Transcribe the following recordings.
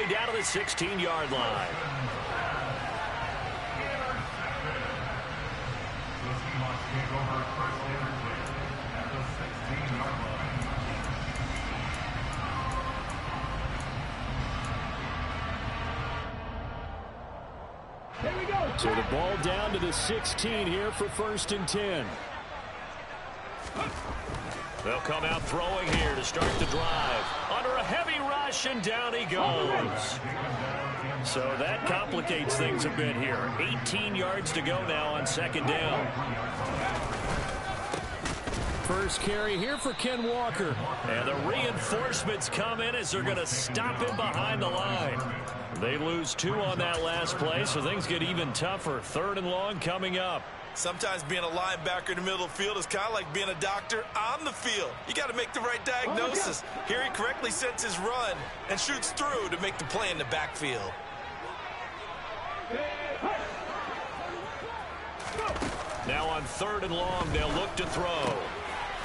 down to the 16-yard line. So the ball down to the 16 here for 1st and 10. They'll come out throwing here to start the drive. Under a heavy rush, and down he goes. So that complicates things a bit here. 18 yards to go now on 2nd down. First carry here for Ken Walker. And the reinforcements come in as they're going to stop him behind the line. They lose 2 on that last play, so things get even tougher. 3rd and long coming up. Sometimes being a linebacker in the middle of the field is kind of like being a doctor on the field. You got to make the right diagnosis. Here he correctly sets his run and shoots through to make the play in the backfield. Now on 3rd and long, they'll look to throw.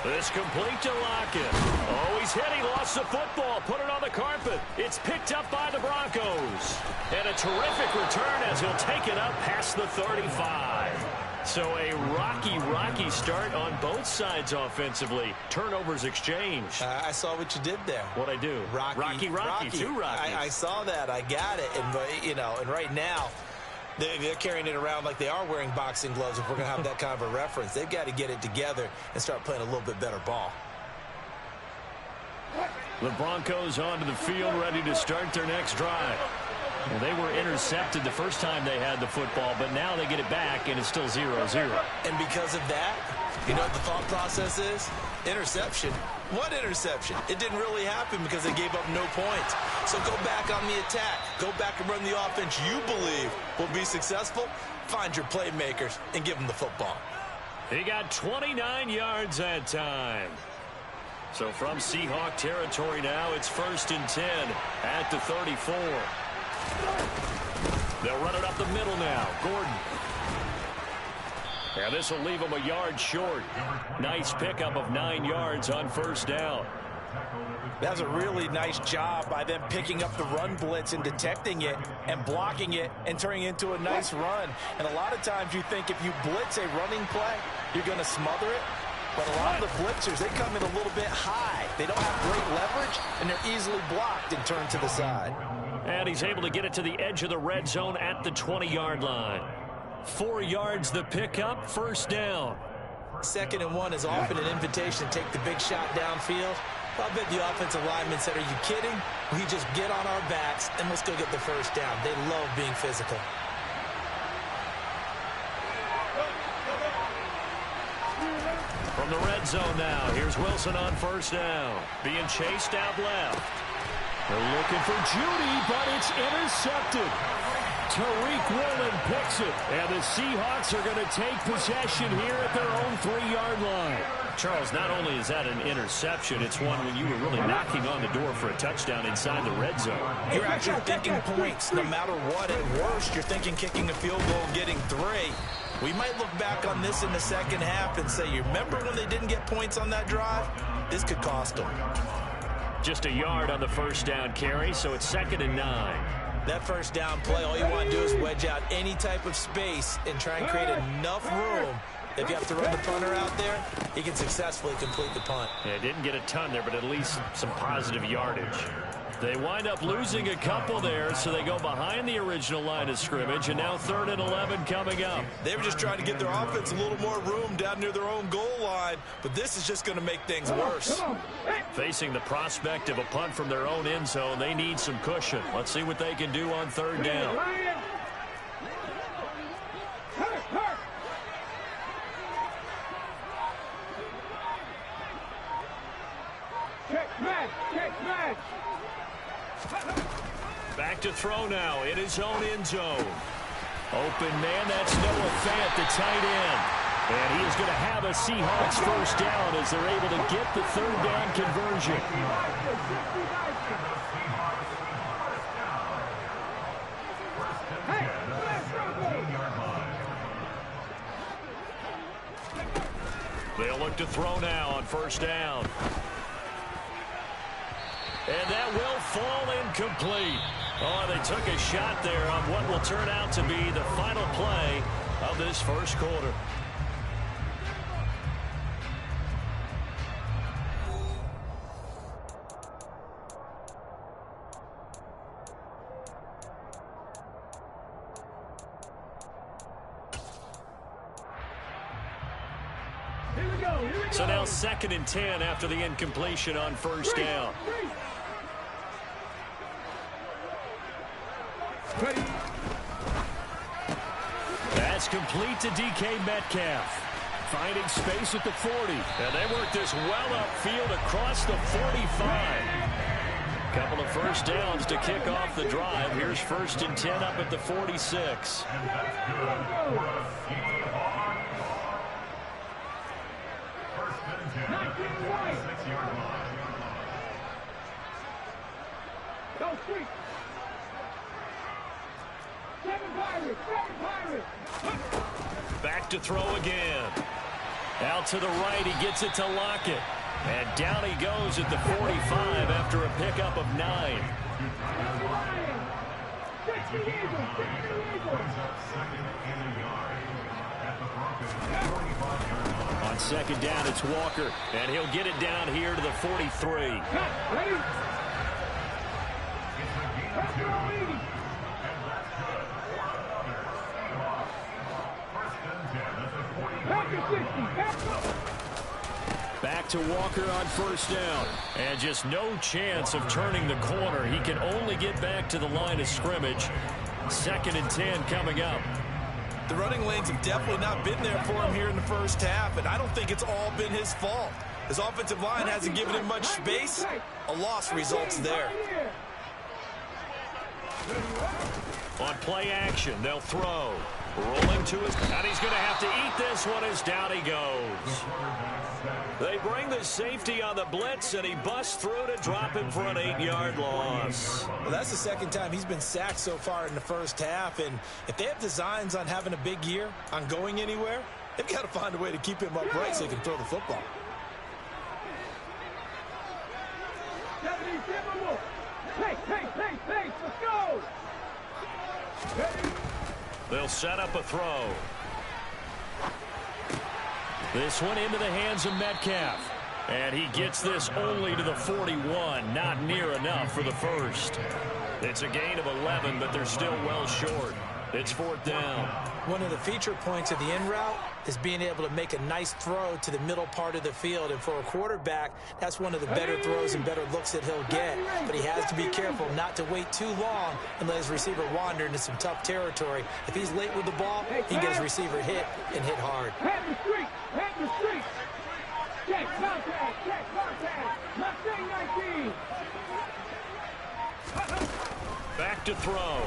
This complete to Lockett. Oh, he's hit. He lost the football. Put it on the carpet. It's picked up by the Broncos. And a terrific return as he'll take it up past the 35. So a rocky start on both sides offensively. Turnovers exchanged. I saw what you did there. What'd I do? Rocky. 2 Rockies. I saw that. I got it. And right now, they're carrying it around like they are wearing boxing gloves. If we're going to have that kind of a reference, they've got to get it together and start playing a little bit better ball. The Broncos onto the field, ready to start their next drive. Well, they were intercepted the first time they had the football, but now they get it back, and it's still 0-0. And because of that, you know what the thought process is? Interception. What interception? It didn't really happen because they gave up no points. So go back on the attack. Go back and run the offense you believe will be successful. Find your playmakers and give them the football. He got 29 yards that time. So from Seahawk territory now, it's 1st and 10 at the 34. They'll run it up the middle now. Gordon. And this will leave him a yard short. Nice pickup of 9 yards on 1st down. That's a really nice job by them picking up the run blitz and detecting it and blocking it and turning it into a nice run. And a lot of times you think if you blitz a running play, you're going to smother it. But a lot of the blitzers, they come in a little bit high. They don't have great leverage, and they're easily blocked and turned to the side. And he's able to get it to the edge of the red zone at the 20-yard line. 4 yards the pickup, 1st down. 2nd and 1 is often an invitation to take the big shot downfield. I bet the offensive lineman said, are you kidding? We just get on our backs and let's go get the 1st down. They love being physical. From the red zone now, here's Wilson on 1st down. Being chased out left. They're looking for Judy, but it's intercepted. Tariq Woolen picks it, and the Seahawks are going to take possession here at their own 3-yard line. Charles, not only is that an interception, it's one when you were really knocking on the door for a touchdown inside the red zone. You're actually thinking points no matter what. At worst, you're thinking kicking a field goal and getting 3. We might look back on this in the second half and say, you remember when they didn't get points on that drive? This could cost them. Just a yard on the 1st down carry, so it's 2nd and 9. That 1st down play, all you want to do is wedge out any type of space and try and create enough room. If you have to run the punter out there, he can successfully complete the punt. Yeah, didn't get a ton there, but at least some positive yardage. They wind up losing a couple there, so they go behind the original line of scrimmage, and now 3rd and 11 coming up. They were just trying to get their offense a little more room down near their own goal line, but this is just going to make things worse. Facing the prospect of a punt from their own end zone, they need some cushion. Let's see what they can do on 3rd down. Back to throw now in his own end zone. Open man, that's Noah Fant, the tight end. And he is going to have a Seahawks 1st down as they're able to get the 3rd down conversion. They'll look to throw now on 1st down. And that will fall incomplete. Oh, they took a shot there on what will turn out to be the final play of this first quarter. So now 2nd and 10 after the incompletion on first down. That's complete to DK Metcalf. Finding space at the 40. And they work this well upfield across the 45. Couple of first downs to kick off the drive. Here's 1st and 10 up at the 46. Back to throw again. Out to the right, he gets it to Lockett. And down he goes at the 45 after a pickup of 9. On 2nd down, it's Walker. And he'll get it down here to the 43. Back to Walker on 1st down. And just no chance of turning the corner. He can only get back to the line of scrimmage. 2nd and 10 coming up. The running lanes have definitely not been there for him here in the first half, and I don't think it's all been his fault. His offensive line hasn't given him much space. A loss results there. On play action, they'll throw. Rolling to his... And he's going to have to eat this one as down he goes. They bring the safety on the blitz, and he busts through to drop him for an 8-yard loss. Well, that's the 2nd time he's been sacked so far in the first half, and if they have designs on having a big year, on going anywhere, they've got to find a way to keep him upright so he can throw the football. Let's go! They'll set up a throw. This one into the hands of Metcalf. And he gets this only to the 41. Not near enough for the first. It's a gain of 11, but they're still well short. It's 4th down. One of the feature points of the in route is being able to make a nice throw to the middle part of the field. And for a quarterback, that's one of the better throws and better looks that he'll get. But he has to be careful not to wait too long and let his receiver wander into some tough territory. If he's late with the ball, he can get his receiver hit and hit hard. Head the street! Head the street! Check contact! Check contact! Mustang 19! Back to throw.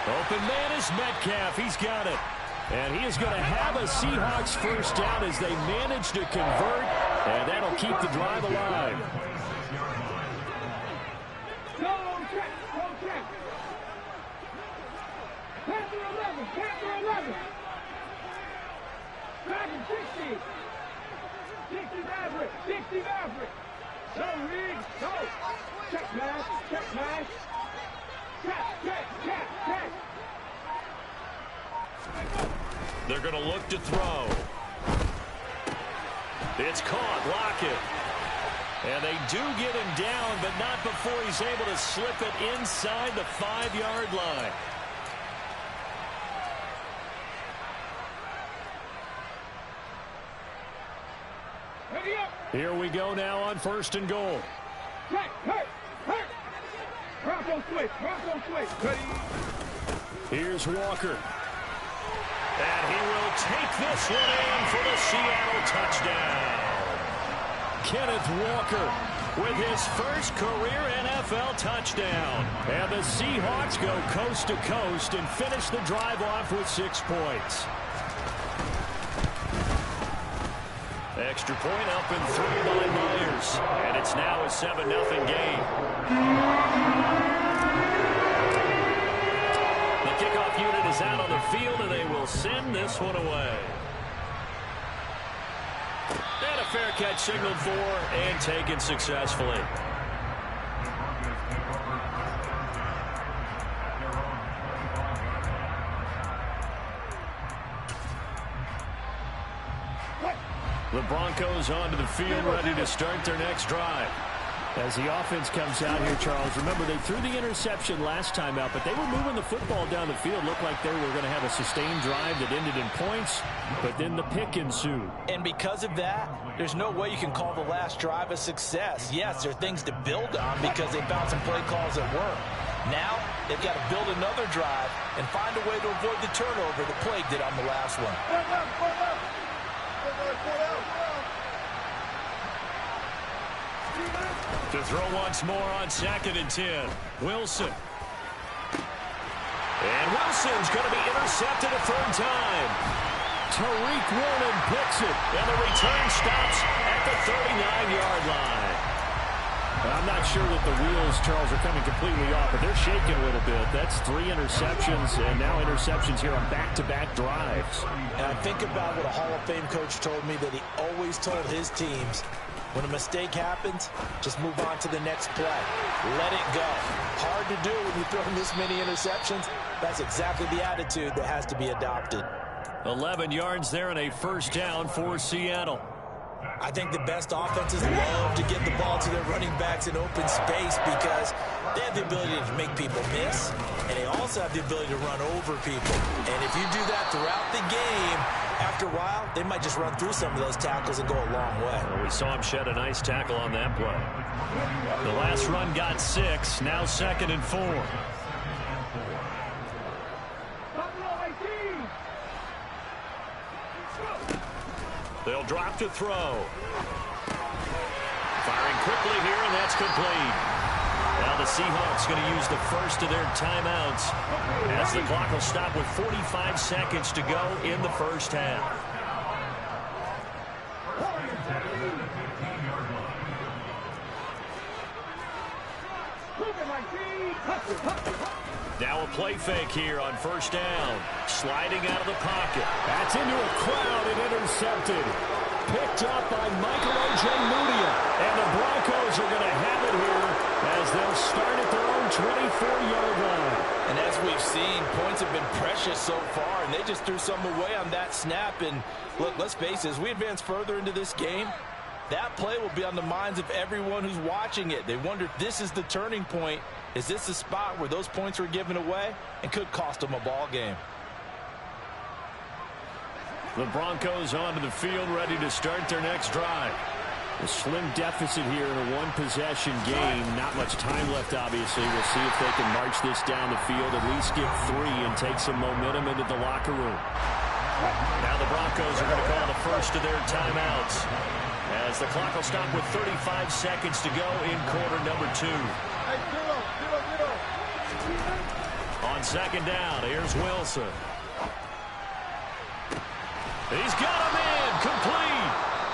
Open man is Metcalf. He's got it. And he is going to have a Seahawks first down as they manage to convert. And that'll keep the drive alive. Go on check! Go check! Panther 11! Panther 11! Dragon 60! 60 Maverick! 60 Maverick! Go, Reed! Go! Check mash! Check mash! They're going to look to throw. It's caught. Lockett. And they do get him down, but not before he's able to slip it inside the 5-yard line. Here we go now on 1st and goal. Bronco switch. Bronco switch. Here's Walker. And he will take this one in for the Seattle touchdown. Kenneth Walker with his first career NFL touchdown. And the Seahawks go coast to coast and finish the drive off with 6 points. Extra point up and through by Myers. And it's now a 7-0 game. The kickoff unit is out on the field, and they will send this one away. And a fair catch signaled for and taken successfully. The Broncos onto the field, ready to start their next drive. As the offense comes out here, Charles, remember they threw the interception last time out, but they were moving the football down the field. Looked like they were going to have a sustained drive that ended in points, but then the pick ensued. And because of that, there's no way you can call the last drive a success. Yes, there are things to build on because they found some play calls that work. Now, they've got to build another drive and find a way to avoid the turnover that plagued it on the last one. To throw once more on 2nd and 10. Wilson. And Wilson's going to be intercepted a third time. Tariq Woolen picks it, and the return stops at the 39-yard line. I'm not sure that the wheels, Charles, are coming completely off, but they're shaking a little bit. That's 3 interceptions, and now interceptions here on back-to-back drives. And I think about what a Hall of Fame coach told me that he always told his teams, when a mistake happens, just move on to the next play. Let it go. Hard to do when you throw this many interceptions. That's exactly the attitude that has to be adopted. 11 yards there and a first down for Seattle. I think the best offenses love to get the ball to their running backs in open space because they have the ability to make people miss, and they also have the ability to run over people. And if you do that throughout the game, after a while, they might just run through some of those tackles and go a long way. Well, we saw him shed a nice tackle on that play. The last run got 6, now 2nd and 4. They'll drop to throw. Firing quickly here, and that's complete. Now the Seahawks going to use the first of their timeouts as the clock will stop with 45 seconds to go in the first half. Now a play fake here on first down. Sliding out of the pocket. That's into a crowd and intercepted. Picked up by Michael Ojemudia. And the Broncos are going to have it here as they'll start at their own 24-yard line. And as we've seen, points have been precious so far, and they just threw some away on that snap. And look, let's face it, as we advance further into this game, that play will be on the minds of everyone who's watching it. They wonder if this is the turning point. Is this the spot where those points were given away and could cost them a ball game? The Broncos onto the field, ready to start their next drive. A slim deficit here in a one-possession game. Not much time left, obviously. We'll see if they can march this down the field, at least get 3 and take some momentum into the locker room. Now the Broncos are going to call the first of their timeouts as the clock will stop with 35 seconds to go in quarter number 2. On 2nd down, here's Wilson. He's got him in, complete.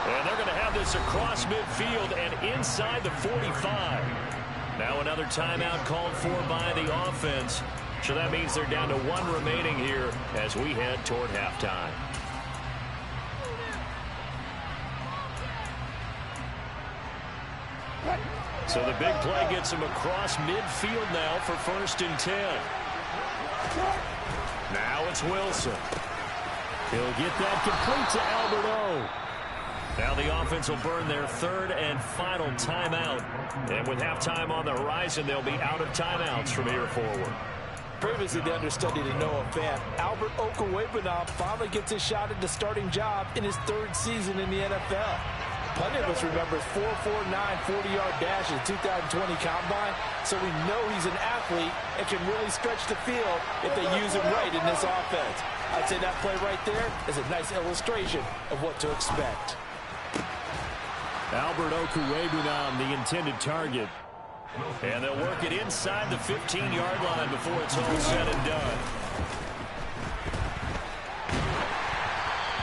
And they're going to have this across midfield and inside the 45. Now another timeout called for by the offense. So that means they're down to 1 remaining here as we head toward halftime. So the big play gets him across midfield now for 1st and 10. Now it's Wilson. He'll get that complete to Albert O. Now the offense will burn their 3rd and final timeout. And with halftime on the horizon, they'll be out of timeouts from here forward. Previously the understudy to Noah Fant, Albert Okwuegbunam finally gets his shot at the starting job in his 3rd season in the NFL. Plenty of us remember his 4.49 40-yard dash in the 2020 Combine, so we know he's an athlete and can really stretch the field if they use him right in this offense. I'd say that play right there is a nice illustration of what to expect. Albert Okwuegbunam, the intended target. And they'll work it inside the 15-yard line before it's all said and done.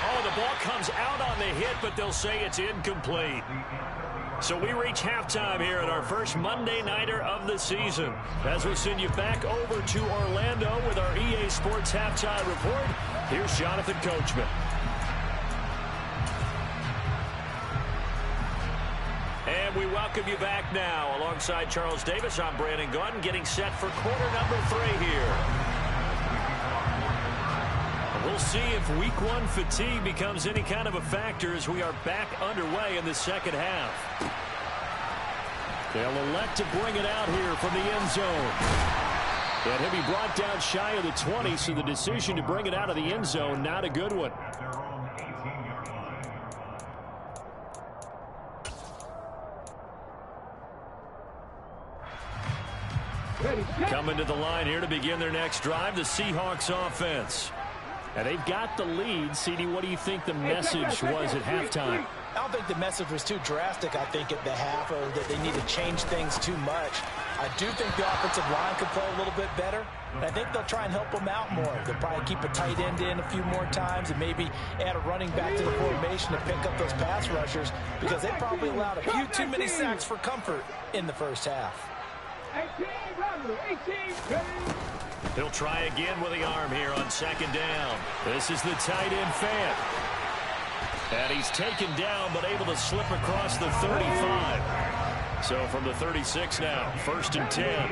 Oh, the ball comes out on the hit, but they'll say it's incomplete. So we reach halftime here at our first Monday Nighter of the season. As we send you back over to Orlando with our EA Sports Halftime Report, here's Jonathan Coachman. And we welcome you back now. Alongside Charles Davis, I'm Brandon Gaudin, getting set for quarter number 3 here. We'll see if week one fatigue becomes any kind of a factor as we are back underway in the second half. They'll elect to bring it out here from the end zone. And he'll be brought down shy of the 20, so the decision to bring it out of the end zone, not a good one. Coming to the line here to begin their next drive, the Seahawks offense. And they've got the lead. CD, what do you think the message was at halftime? I don't think the message was too drastic, I think, at the half, or that they need to change things too much. I do think the offensive line could play a little bit better, and I think they'll try and help them out more. They'll probably keep a tight end in a few more times and maybe add a running back to the formation to pick up those pass rushers, because they probably allowed a few too many sacks for comfort in the first half. 18, He'll try again with the arm here on second down. This is the tight end Fant. And he's taken down but able to slip across the 35. So from the 36 now, 1st and 10.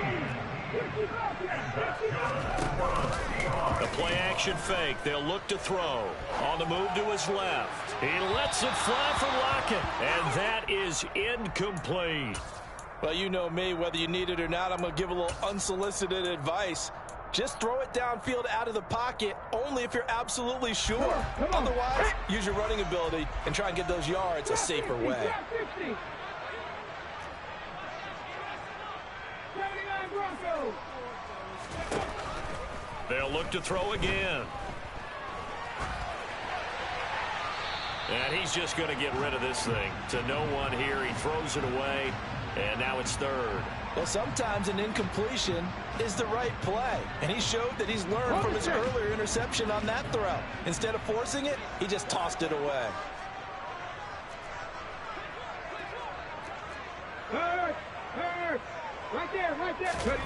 The play action fake. They'll look to throw. On the move to his left. He lets it fly for Lockett. And that is incomplete. Well, you know me, whether you need it or not, I'm going to give a little unsolicited advice. Just throw it downfield out of the pocket, only if you're absolutely sure. Otherwise, use your running ability and try and get those yards a safer way. They'll look to throw again. And he's just going to get rid of this thing. To no one here, he throws it away, and now it's 3rd. Well, sometimes an incompletion is the right play, and he showed that he's learned from his earlier interception on that throw. Instead of forcing it, he just tossed it away. Right there.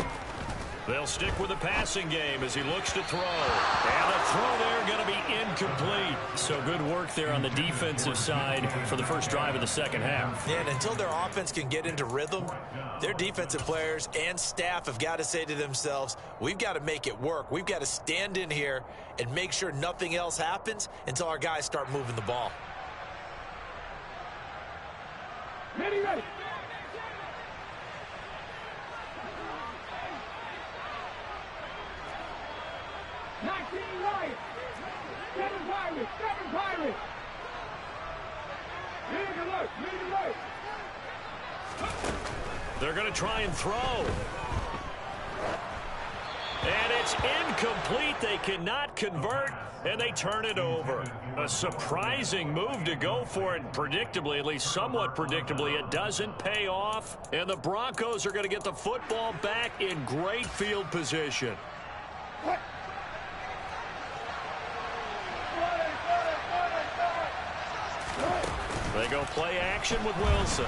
They'll stick with the passing game as he looks to throw. And the throw there going to be incomplete. So good work there on the defensive side for the first drive of the second half. Yeah, and until their offense can get into rhythm, their defensive players and staff have got to say to themselves, we've got to make it work. We've got to stand in here and make sure nothing else happens until our guys start moving the ball. Ready. 19 right. 7 Pirates. Lead alert. They're going to try and throw. And it's incomplete. They cannot convert, and they turn it over. A surprising move to go for it. Predictably, at least somewhat predictably, it doesn't pay off. And the Broncos are going to get the football back in great field position. They go play action with Wilson.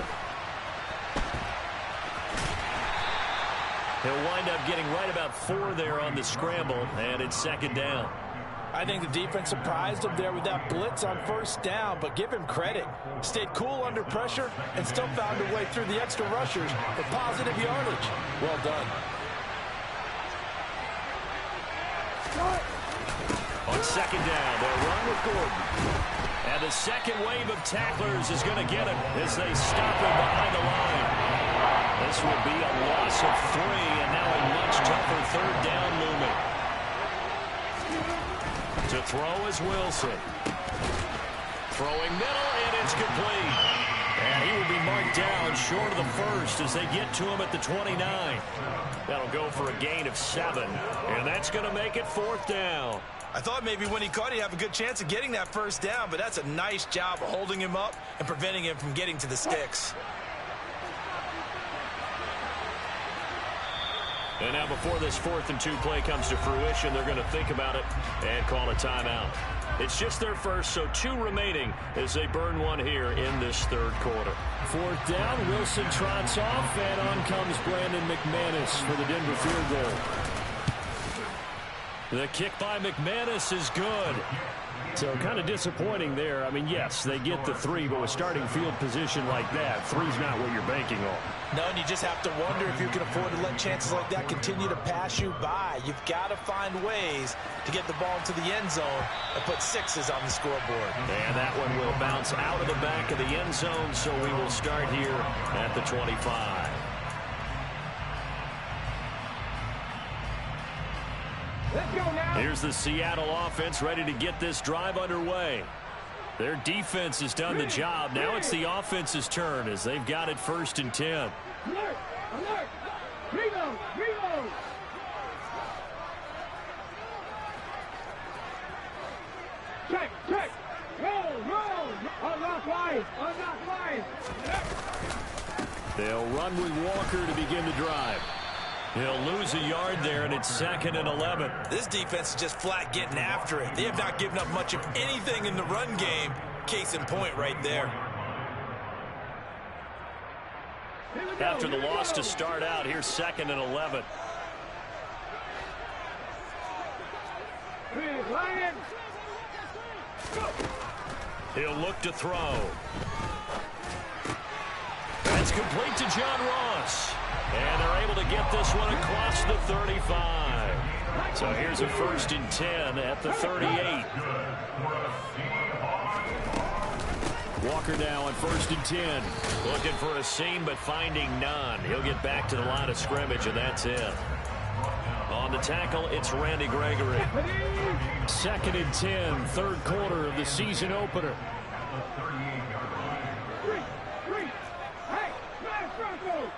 He'll wind up getting right about 4 there on the scramble, and it's 2nd down. I think the defense surprised him there with that blitz on 1st down, but give him credit. Stayed cool under pressure and still found a way through the extra rushers for positive yardage. Well done. On 2nd down, they'll run with Gordon. And the second wave of tacklers is going to get him as they stop him behind the line. This will be a loss of 3, and now a much tougher 3rd down looming. To throw is Wilson. Throwing middle, and it's complete. And he will be marked down short of the 1st as they get to him at the 29. That'll go for a gain of 7, and that's going to make it 4th down. I thought maybe when he caught it, he'd have a good chance of getting that 1st down, but that's a nice job of holding him up and preventing him from getting to the sticks. And now before this 4th and 2 play comes to fruition, they're going to think about it and call a timeout. It's just their first, so 2 remaining as they burn 1 here in this 3rd quarter. 4th down, Wilson trots off, and on comes Brandon McManus for the Denver field goal. The kick by McManus is good. So kind of disappointing there. I mean, yes, they get the 3, but with starting field position like that, 3's not what you're banking on. No, and you just have to wonder if you can afford to let chances like that continue to pass you by. You've got to find ways to get the ball into the end zone and put 6s on the scoreboard. And that one will bounce out of the back of the end zone, so we will start here at the 25. Let's go now. Here's the Seattle offense ready to get this drive underway. Their defense has done the job. Now it's the offense's turn as they've got it 1st and 10. Alert! Alert! Reload! Reload! Check! Check! Roll! Roll! Unlock line! Unlock line! They'll run with Walker to begin the drive. He'll lose a yard there, and it's 2nd and 11. This defense is just flat getting after it. They have not given up much of anything in the run game. Case in point right there. After the loss to start out, here's 2nd and 11. Lion! He'll look to throw. That's complete to John Ross. And they're able to get this one across the 35. So here's a 1st and 10 at the 38. Walker now on 1st and 10. Looking for a seam, but finding none. He'll get back to the line of scrimmage, and that's it. On the tackle, it's Randy Gregory. 2nd and 10, 3rd quarter of the season opener. Hey! Nice Bronco!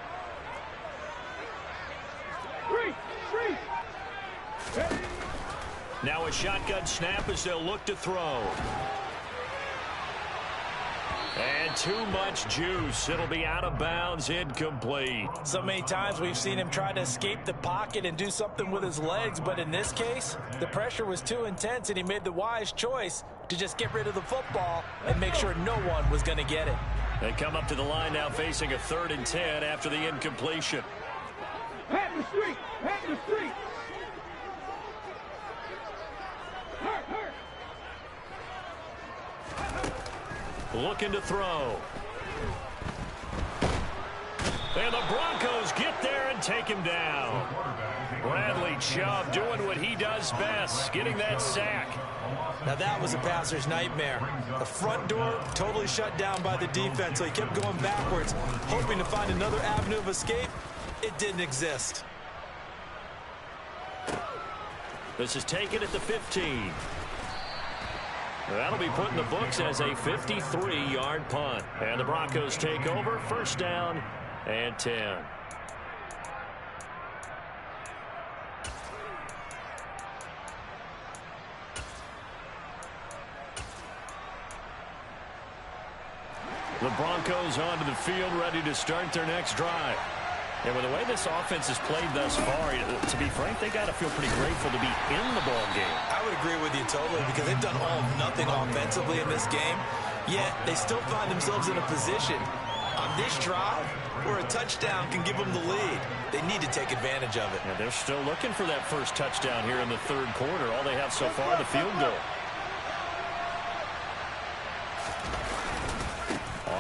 Now a shotgun snap as they'll look to throw. And too much juice. It'll be out of bounds, incomplete. So many times we've seen him try to escape the pocket and do something with his legs, but in this case, the pressure was too intense and he made the wise choice to just get rid of the football and make sure no one was going to get it. They come up to the line now facing a 3rd and 10 after the incompletion. Pat the street! Pat the street! Hurt! Looking to throw. And the Broncos get there and take him down. Bradley Chubb doing what he does best, getting that sack. Now that was a passer's nightmare. The front door totally shut down by the defense, so he kept going backwards, hoping to find another avenue of escape. It didn't exist. This is taken at the 15. That'll be put in the books as a 53-yard punt. And the Broncos take over, 1st down and 10. The Broncos onto the field, ready to start their next drive. And with the way this offense has played thus far, to be frank, they got to feel pretty grateful to be in the ball game. I would agree with you totally because they've done all nothing offensively in this game, yet they still find themselves in a position on this drive where a touchdown can give them the lead. They need to take advantage of it. And they're still looking for that first touchdown here in the 3rd quarter. All they have so far, the field goal.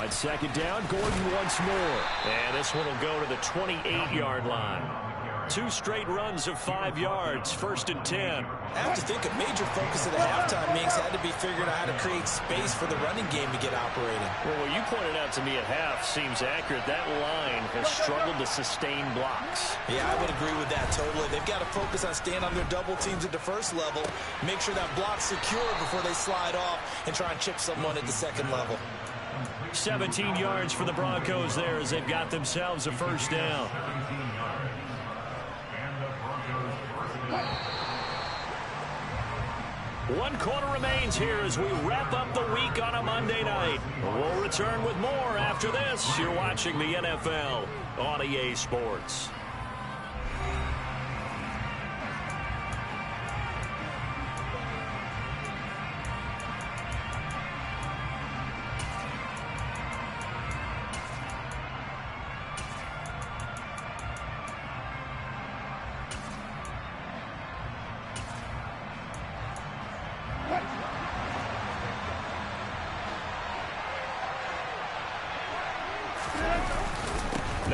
On 2nd down, Gordon once more. And this one will go to the 28-yard line. 2 straight runs of 5 yards, 1st and 10. I have to think a major focus of the halftime meetings had to be figuring out how to create space for the running game to get operating. Well, what you pointed out to me at half seems accurate. That line has struggled to sustain blocks. Yeah, I would agree with that totally. They've got to focus on staying on their double teams at the 1st level, make sure that block's secure before they slide off and try and chip someone at the 2nd level. 17 yards for the Broncos there as they've got themselves a 1st down. One quarter remains here as we wrap up the week on a Monday night. We'll return with more after this. You're watching the NFL on EA Sports.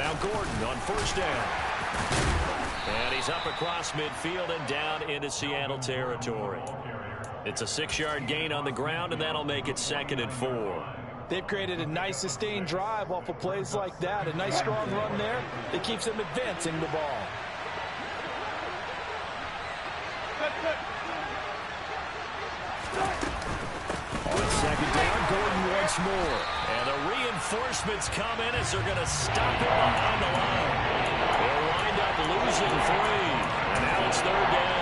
Now Gordon on first down. And he's up across midfield and down into Seattle territory. It's a 6-yard gain on the ground, and that'll make it 2nd and 4. They've created a nice sustained drive off of plays like that. A nice strong run there that keeps them advancing the ball. On 2nd down, Gordon once more. And the reinforcements come in as they're going to stop him behind the line. They'll wind up losing 3. And now it's 3rd down.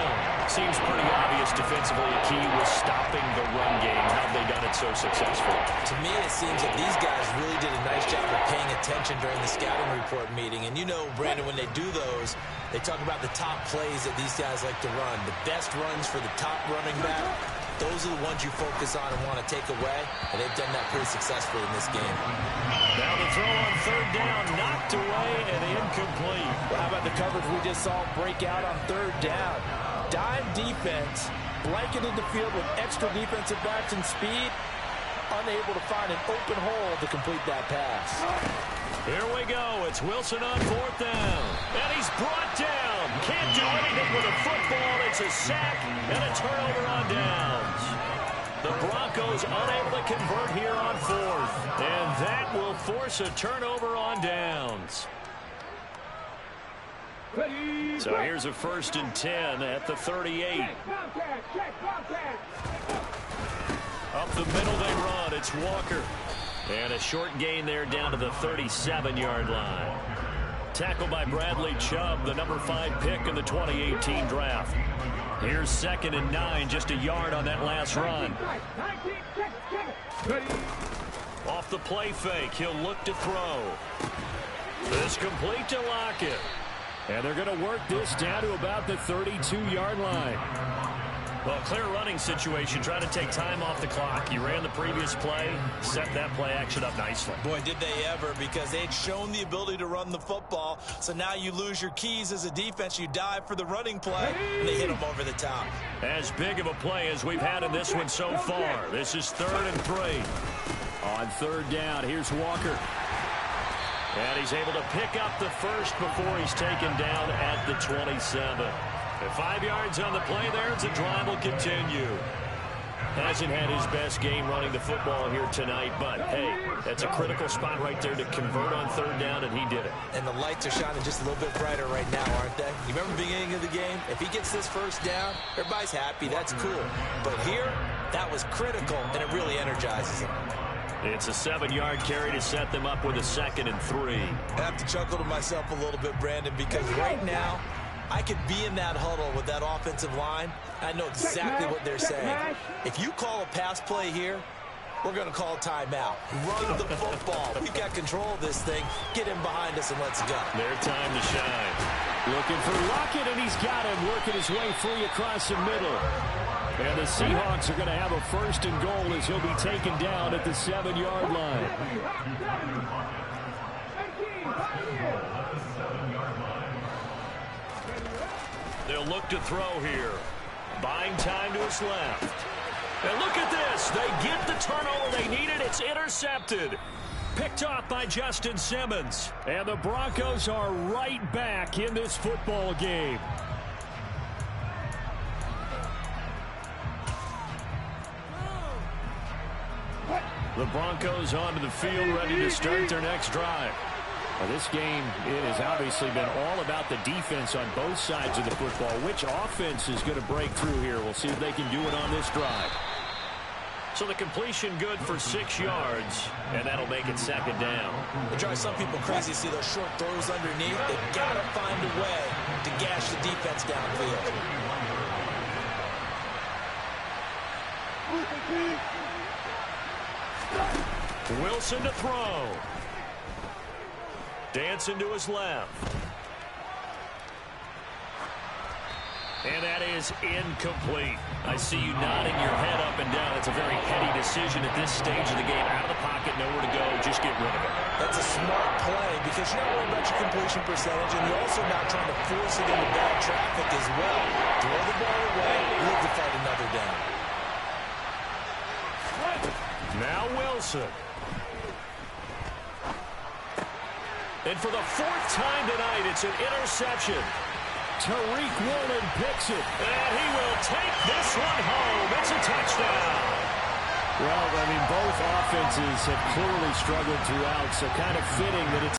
Seems pretty obvious defensively a key was stopping the run game. How have they done it so successfully? To me, it seems that these guys really did a nice job of paying attention during the scouting report meeting. And you know, Brandon, when they do those, they talk about the top plays that these guys like to run. The best runs for the top running back. Those are the ones you focus on and want to take away. And they've done that pretty successfully in this game. Now the throw on 3rd down, knocked away and incomplete. Well, how about the coverage we just saw break out on 3rd down? Dime defense, blanketed the field with extra defensive backs and speed, unable to find an open hole to complete that pass. Here we go. It's Wilson on 4th down. And he's brought down. Can't do anything with a football. It's a sack and a turnover on downs. The Broncos unable to convert here on 4th. And that will force a turnover on downs. So here's a 1st and 10 at the 38. Up the middle they run. It's Walker. And a short gain there down to the 37-yard line. Tackled by Bradley Chubb, the number 5 pick in the 2018 draft. Here's 2nd and 9, just a yard on that last run. Off the play fake, he'll look to throw. This complete to Lockett. And they're going to work this down to about the 32-yard line. Well, clear running situation, trying to take time off the clock. You ran the previous play, set that play action up nicely. Boy, did they ever, because they'd shown the ability to run the football. So now you lose your keys as a defense. You dive for the running play, and they hit them over the top. As big of a play as we've had in this one so far. This is 3rd and 3. On 3rd down, here's Walker. And he's able to pick up the first before he's taken down at the 27. At 5 yards on the play there, the drive will continue. Hasn't had his best game running the football here tonight, but hey, that's a critical spot right there to convert on 3rd down, and he did it. And the lights are shining just a little bit brighter right now, aren't they? You remember the beginning of the game? If he gets this 1st down, everybody's happy. That's cool. But here, that was critical, and it really energizes him. It's a 7-yard carry to set them up with a 2nd and 3. I have to chuckle to myself a little bit, Brandon, because right now, I could be in that huddle with that offensive line. I know exactly what they're saying. If you call a pass play here, we're going to call a timeout. Run the football. We've got control of this thing. Get him behind us and let's go. Their time to shine. Looking for Lockett, and he's got him working his way free across the middle. And the Seahawks are going to have a 1st and goal as he'll be taken down at the 7-yard line. They'll look to throw here. Buying time to his left. And look at this. They get the turnover they needed. It's intercepted. Picked off by Justin Simmons. And the Broncos are right back in this football game. The Broncos onto the field, ready to start their next drive. Well, this game, it has obviously been all about the defense on both sides of the football. Which offense is going to break through here? We'll see if they can do it on this drive. So the completion good for 6 yards, and that'll make it 2nd down. It drives some people crazy to see those short throws underneath. They've got to find a way to gash the defense downfield. Wilson to throw. Dancing to his left. And that is incomplete. I see you nodding your head up and down. It's a very heady decision at this stage of the game. Out of the pocket, nowhere to go. Just get rid of it. That's a smart play because you're not worried about your completion percentage, and you're also not trying to force it into bad traffic as well. Throw the ball away, live to fight another down. Now Wilson. And for the fourth time tonight, it's an interception. Tariq Woolen picks it. And he will take this one home. It's a touchdown. Well, I mean, both offenses have clearly struggled throughout, so kind of fitting that it's